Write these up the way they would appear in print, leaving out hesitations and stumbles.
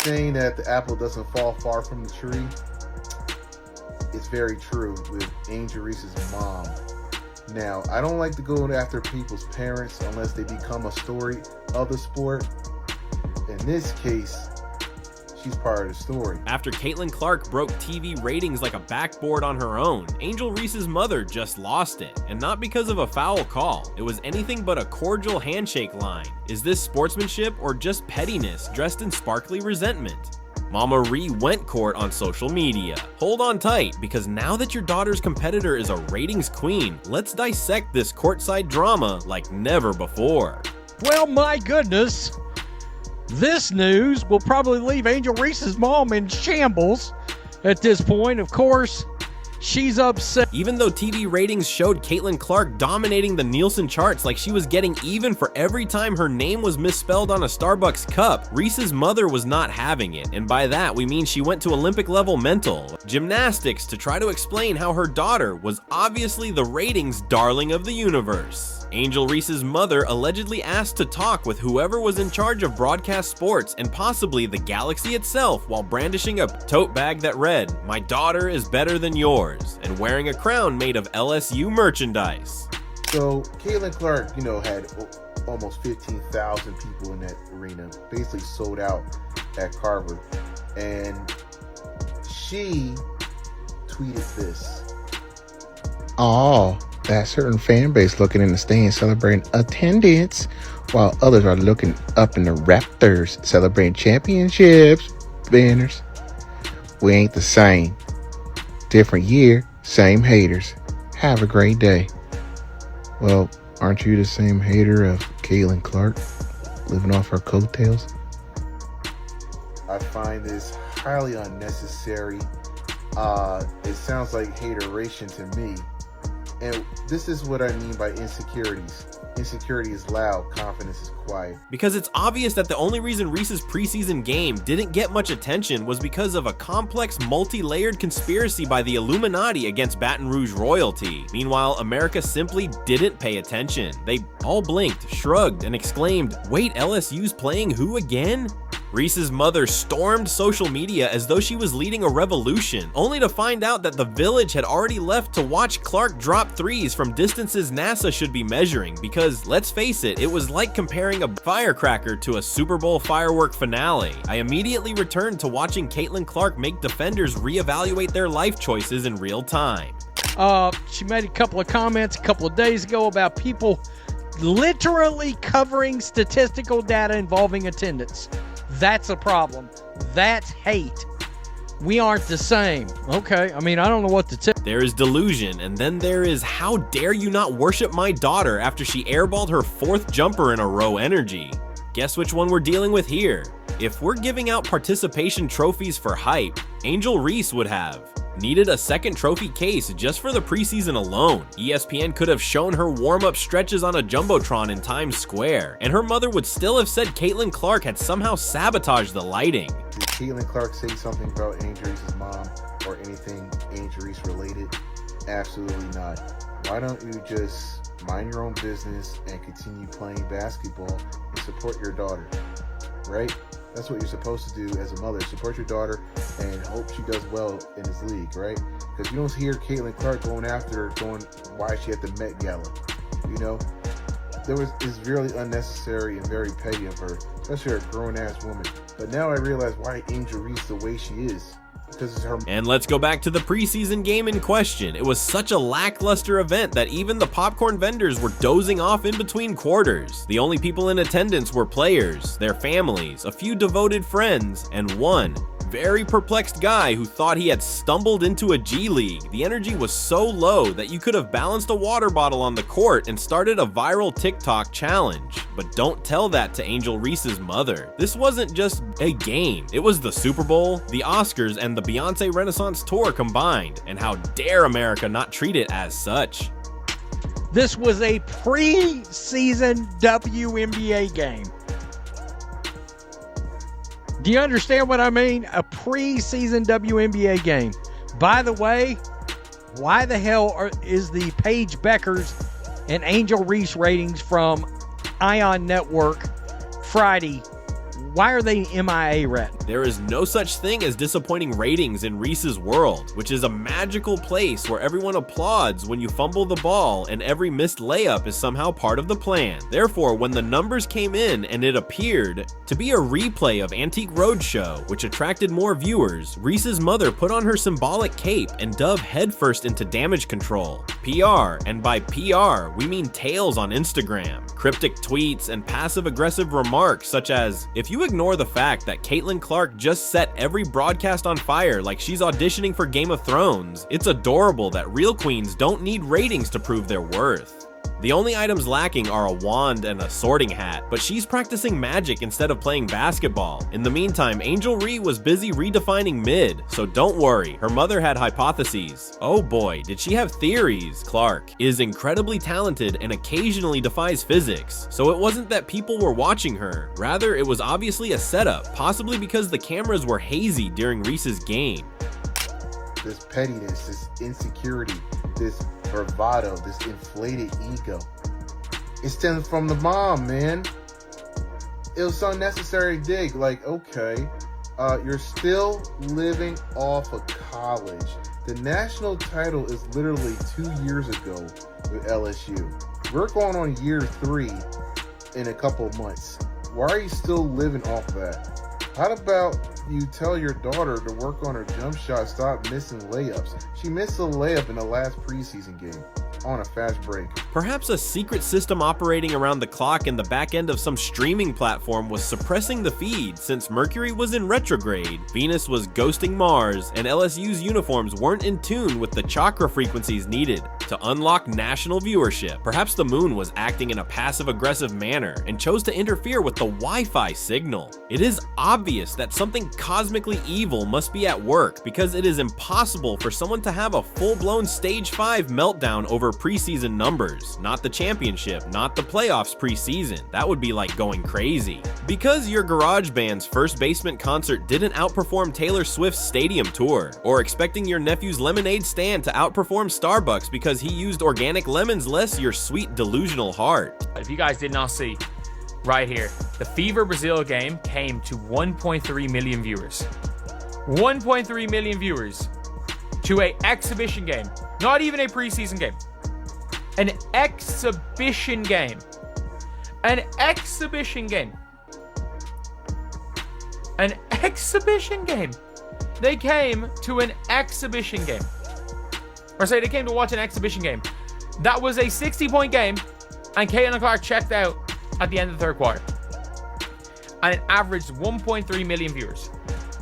saying that the apple doesn't fall far from the tree, it's very true with Angel Reese's mom. Now, I don't like to go after people's parents unless they become a story of the sport. In this case, she's part of the story. After Caitlin Clark broke TV ratings like a backboard on her own, Angel Reese's mother just lost it. And not because of a foul call. It was anything but a cordial handshake line. Is this sportsmanship or just pettiness dressed in sparkly resentment? Mama Ree went court on social media. Hold on tight, because now that your daughter's competitor is a ratings queen, let's dissect this courtside drama like never before. Well, my goodness. This news will probably leave Angel Reese's mom in shambles at this point. Of course, she's upset. Even though TV ratings showed Caitlin Clark dominating the Nielsen charts like she was getting even for every time her name was misspelled on a Starbucks cup, Reese's mother was not having it. And by that, we mean she went to Olympic level mental gymnastics to try to explain how her daughter was obviously the ratings darling of the universe. Angel Reese's mother allegedly asked to talk with whoever was in charge of broadcast sports and possibly the galaxy itself while brandishing a tote bag that read, "My daughter is better than yours," and wearing a crown made of LSU merchandise. So, Caitlin Clark, had almost 15,000 people in that arena, basically sold out at Carver. And she tweeted this. Oh, that certain fan base looking in the stands celebrating attendance, while others are looking up in the Raptors celebrating championships banners. We ain't the same. Different year, same haters. Have a great day. Well, aren't you the same hater of Caitlin Clark, living off her coattails? I find this highly unnecessary. It sounds like hateration to me. And this is what I mean by insecurities. Insecurity is loud, confidence is quiet. Because it's obvious that the only reason Reese's preseason game didn't get much attention was because of a complex, multi-layered conspiracy by the Illuminati against Baton Rouge royalty. Meanwhile, America simply didn't pay attention. They all blinked, shrugged, and exclaimed, "Wait, LSU's playing who again?" Reese's mother stormed social media as though she was leading a revolution, only to find out that the village had already left to watch Clark drop threes from distances NASA should be measuring, because let's face it, it was like comparing a firecracker to a Super Bowl firework finale. I immediately returned to watching Caitlin Clark make defenders reevaluate their life choices in real time. She made a couple of comments a couple of days ago about people literally covering statistical data involving attendance. That's a problem. That's hate. We aren't the same. Okay, I don't know what to tell. There is delusion, and then there is how dare you not worship my daughter after she airballed her 4th jumper in a row energy. Guess which one we're dealing with here? If we're giving out participation trophies for hype, Angel Reese would have needed a second trophy case just for the preseason alone. ESPN could have shown her warm-up stretches on a Jumbotron in Times Square, and her mother would still have said Caitlin Clark had somehow sabotaged the lighting. Did Caitlin Clark say something about Angel Reese's mom or anything Angel Reese related? Absolutely not. Why don't you just mind your own business and continue playing basketball and support your daughter, right? That's what you're supposed to do as a mother. Support your daughter and hope she does well in this league, right? Because you don't hear Caitlin Clark going after her, going why she at the Met Gala. It's really unnecessary and very petty of her, especially a grown-ass woman. But now I realize why Angel Reese the way she is. Because it's her. And let's go back to the preseason game in question. It was such a lackluster event that even the popcorn vendors were dozing off in between quarters. The only people in attendance were players, their families, a few devoted friends, and one very perplexed guy who thought he had stumbled into a G League. The energy was so low that you could have balanced a water bottle on the court and started a viral TikTok challenge. But don't tell that to Angel Reese's mother. This wasn't just a game. It was the Super Bowl, the Oscars, and the Beyonce Renaissance Tour combined. And how dare America not treat it as such? This was a preseason WNBA game. Do you understand what I mean? A preseason WNBA game. By the way, why the hell is the Paige Beckers and Angel Reese ratings from Ion Network Friday, why are they MIA rat? There is no such thing as disappointing ratings in Reese's world, which is a magical place where everyone applauds when you fumble the ball and every missed layup is somehow part of the plan. Therefore, when the numbers came in and it appeared to be a replay of Antique Roadshow, which attracted more viewers, Reese's mother put on her symbolic cape and dove headfirst into damage control, PR, and by PR, we mean tails on Instagram, cryptic tweets, and passive-aggressive remarks such as, if you ignore the fact that Caitlin Clark just set every broadcast on fire like she's auditioning for Game of Thrones, it's adorable that real queens don't need ratings to prove their worth. The only items lacking are a wand and a sorting hat, but she's practicing magic instead of playing basketball. In the meantime, Angel Ree was busy redefining mid, so don't worry, her mother had hypotheses. Oh boy, did she have theories. Clark is incredibly talented and occasionally defies physics, so it wasn't that people were watching her. Rather, it was obviously a setup, possibly because the cameras were hazy during Reese's game. This pettiness, this insecurity, this bravado, this inflated ego. It stems from the mom, man. It was so unnecessary dig. Like, okay, you're still living off of college. The national title is literally 2 years ago with LSU. We're going on year 3 in a couple months. Why are you still living off that? How about you tell your daughter to work on her jump shot, stop missing layups? She missed a layup in the last preseason game on a fast break. Perhaps a secret system operating around the clock in the back end of some streaming platform was suppressing the feed since Mercury was in retrograde, Venus was ghosting Mars, and LSU's uniforms weren't in tune with the chakra frequencies needed to unlock national viewership. Perhaps the moon was acting in a passive-aggressive manner and chose to interfere with the Wi-Fi signal. It is obvious that something cosmically evil must be at work because it is impossible for someone to have a full-blown Stage 5 meltdown over preseason numbers. Not the championship, not the playoffs preseason. That would be like going crazy. Because your garage band's first basement concert didn't outperform Taylor Swift's stadium tour, or expecting your nephew's lemonade stand to outperform Starbucks because he used organic lemons less your sweet delusional heart. If you guys did not see, right here, the Fever Brazil game came to 1.3 million viewers. 1.3 million viewers to an exhibition game, not even a preseason game. An exhibition game. An exhibition game. An exhibition game. They came to an exhibition game. Or say they came to watch an exhibition game. That was a 60-point game, and Caitlin Clark checked out at the end of the third quarter. And it averaged 1.3 million viewers,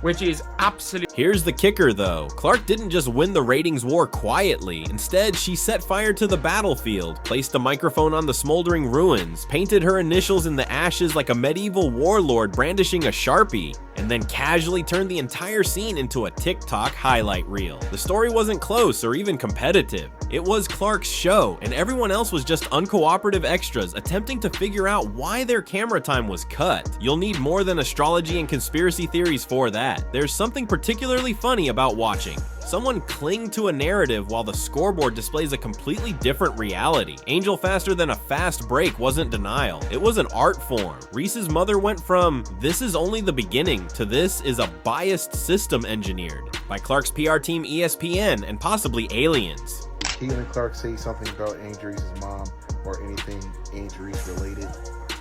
which is absolute. Here's the kicker though. Clark didn't just win the ratings war quietly. Instead, she set fire to the battlefield, placed a microphone on the smoldering ruins, painted her initials in the ashes like a medieval warlord brandishing a Sharpie, and then casually turned the entire scene into a TikTok highlight reel. The story wasn't close or even competitive. It was Clark's show, and everyone else was just uncooperative extras attempting to figure out why their camera time was cut. You'll need more than astrology and conspiracy theories for that. There's something particularly funny about watching someone cling to a narrative while the scoreboard displays a completely different reality. Angel faster than a fast break wasn't denial. It was an art form. Reese's mother went from, this is only the beginning, to this is a biased system engineered by Clark's PR team ESPN and possibly aliens. Did Caitlin Clark say something about Angel Reese's mom or anything Angel Reese related?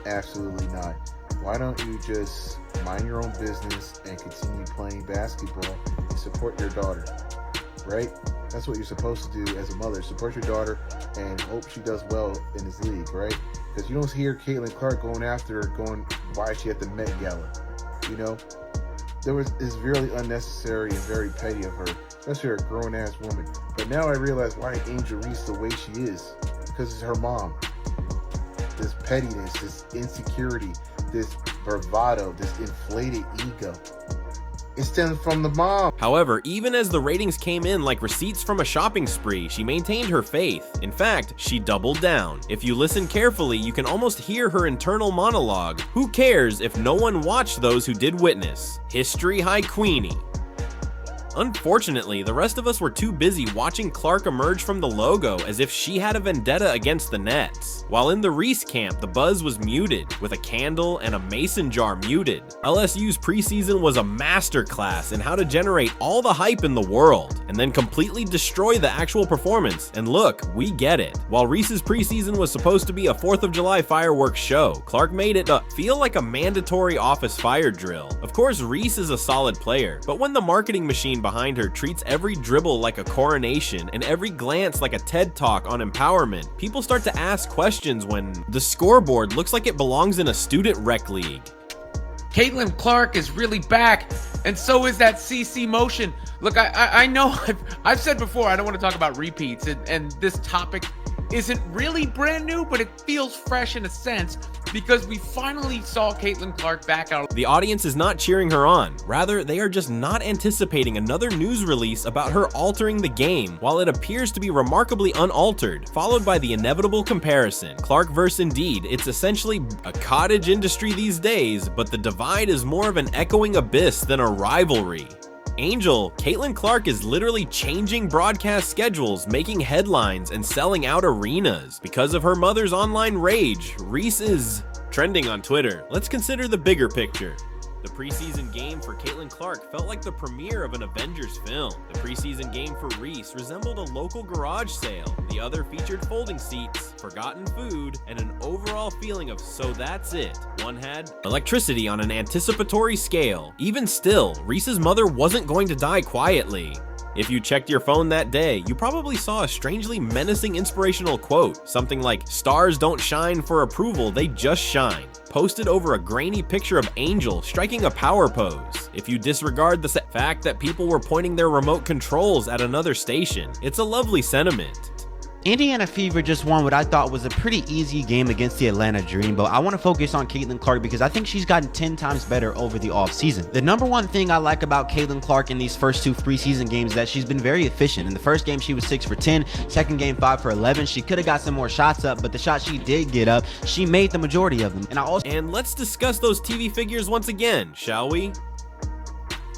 Absolutely not. Why don't you just mind your own business and continue playing basketball and support your daughter, right? That's what you're supposed to do as a mother. Support your daughter and hope she does well in this league, right? Because you don't hear Caitlin Clark going after her, going, why is she at the Met Gala? You know? It's really unnecessary and very petty of her, especially a grown-ass woman. But now I realize why Angel Reese the way she is. Because it's her mom. This pettiness, this insecurity, this bravado, this inflated ego. It stems from the mom. However, even as the ratings came in like receipts from a shopping spree, she maintained her faith. In fact, she doubled down. If you listen carefully, you can almost hear her internal monologue. Who cares if no one watched those who did witness? History High Queenie. Unfortunately, the rest of us were too busy watching Clark emerge from the logo as if she had a vendetta against the Nets. While in the Reese camp, the buzz was muted, with a candle and a mason jar muted. LSU's preseason was a masterclass in how to generate all the hype in the world, and then completely destroy the actual performance, and look, we get it. While Reese's preseason was supposed to be a 4th of July fireworks show, Clark made it feel like a mandatory office fire drill. Of course, Reese is a solid player, but when the marketing machine behind her treats every dribble like a coronation and every glance like a TED Talk on empowerment, people start to ask questions when the scoreboard looks like it belongs in a student rec league. Caitlin Clark is really back, and so is that CC motion. Look, I know I've said before I don't want to talk about repeats, and this topic isn't really brand new, but it feels fresh in a sense because we finally saw Caitlin Clark back out. The audience is not cheering her on. Rather, they are just not anticipating another news release about her altering the game, while it appears to be remarkably unaltered, followed by the inevitable comparison. Clark versus Indeed. It's essentially a cottage industry these days, but the divide is more of an echoing abyss than a rivalry. Angel, Caitlin Clark is literally changing broadcast schedules, making headlines, and selling out arenas. Because of her mother's online rage, Reese is trending on Twitter. Let's consider the bigger picture. The preseason game for Caitlin Clark felt like the premiere of an Avengers film. The preseason game for Reese resembled a local garage sale. The other featured folding seats, forgotten food, and an overall feeling of so that's it. One had electricity on an anticipatory scale. Even still, Reese's mother wasn't going to die quietly. If you checked your phone that day, you probably saw a strangely menacing inspirational quote, something like, "Stars don't shine for approval, they just shine," posted over a grainy picture of Angel striking a power pose. If you disregard the fact that people were pointing their remote controls at another station, it's a lovely sentiment. Indiana Fever just won what I thought was a pretty easy game against the Atlanta Dream, but I want to focus on Caitlin Clark because I think she's gotten 10 times better over the offseason. The number one thing I like about Caitlin Clark in these first 2 preseason games is that she's been very efficient. In the first game, she was 6 for 10, second game 5 for 11. She could have got some more shots up, but the shots she did get up, she made the majority of them. And let's discuss those TV figures once again, shall we?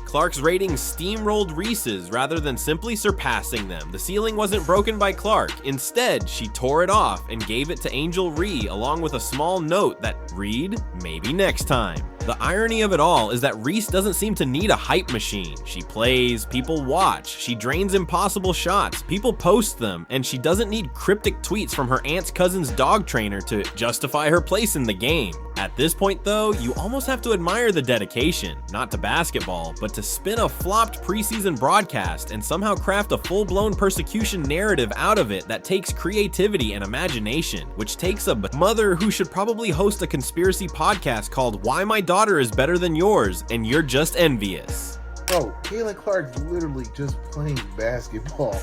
Clark's ratings steamrolled Reese's rather than simply surpassing them. The ceiling wasn't broken by Clark. Instead, she tore it off and gave it to Angel Ree along with a small note that read, "Maybe next time." The irony of it all is that Reese doesn't seem to need a hype machine. She plays, people watch, she drains impossible shots, people post them, and she doesn't need cryptic tweets from her aunt's cousin's dog trainer to justify her place in the game. At this point though, you almost have to admire the dedication, not to basketball, but to spin a flopped preseason broadcast and somehow craft a full-blown persecution narrative out of it that takes creativity and imagination, which takes a mother who should probably host a conspiracy podcast called Why My Daughter is Better Than Yours and You're Just Envious. Bro, Caitlin Clark's literally just playing basketball.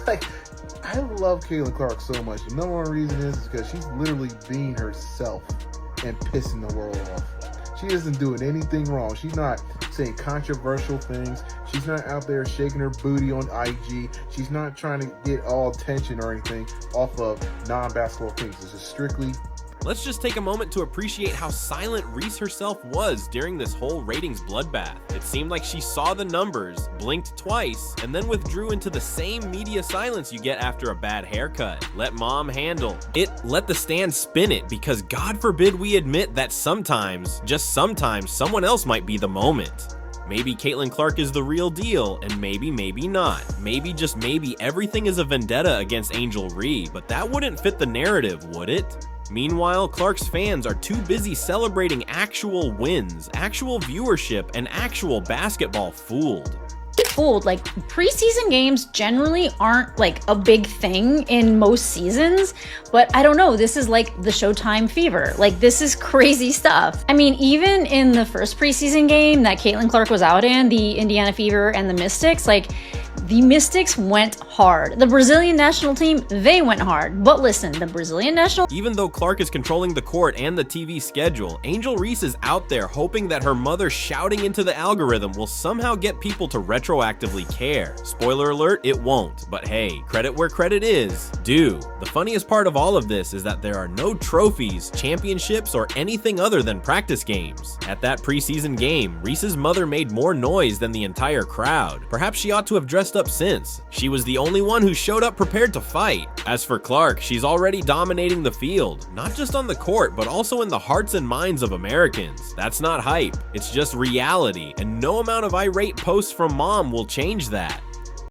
Like, I love Caitlin Clark so much. The number one reason is because she's literally being herself and pissing the world off. She isn't doing anything wrong. She's not saying controversial things. She's not out there shaking her booty on IG. She's not trying to get all attention or anything off of non-basketball things. It's just strictly. Let's just take a moment to appreciate how silent Reese herself was during this whole ratings bloodbath. It seemed like she saw the numbers, blinked twice, and then withdrew into the same media silence you get after a bad haircut. Let mom handle it. Let the stand spin it, because God forbid we admit that sometimes, just sometimes, someone else might be the moment. Maybe Caitlin Clark is the real deal, and maybe not. Maybe, just maybe, everything is a vendetta against Angel Ree, but that wouldn't fit the narrative, would it? Meanwhile, Clark's fans are too busy celebrating actual wins, actual viewership, and actual basketball fooled. Like, preseason games generally aren't like a big thing in most seasons, but I don't know, this is like the Showtime fever. Like, this is crazy stuff. I mean, even in the first preseason game that Caitlin Clark was out in, the Indiana Fever and the Mystics, like, The Mystics went hard. The Brazilian national team, they went hard. But listen, the Brazilian national... Even though Clark is controlling the court and the TV schedule, Angel Reese is out there hoping that her mother shouting into the algorithm will somehow get people to retroactively care. Spoiler alert, it won't. But hey, credit where credit is due. The funniest part of all of this is that there are no trophies, championships, or anything other than practice games. At that preseason game, Reese's mother made more noise than the entire crowd. Perhaps she ought to have dressed up since. She was the only one who showed up prepared to fight. As for Clark, she's already dominating the field, not just on the court, but also in the hearts and minds of Americans. That's not hype, it's just reality, and no amount of irate posts from mom will change that.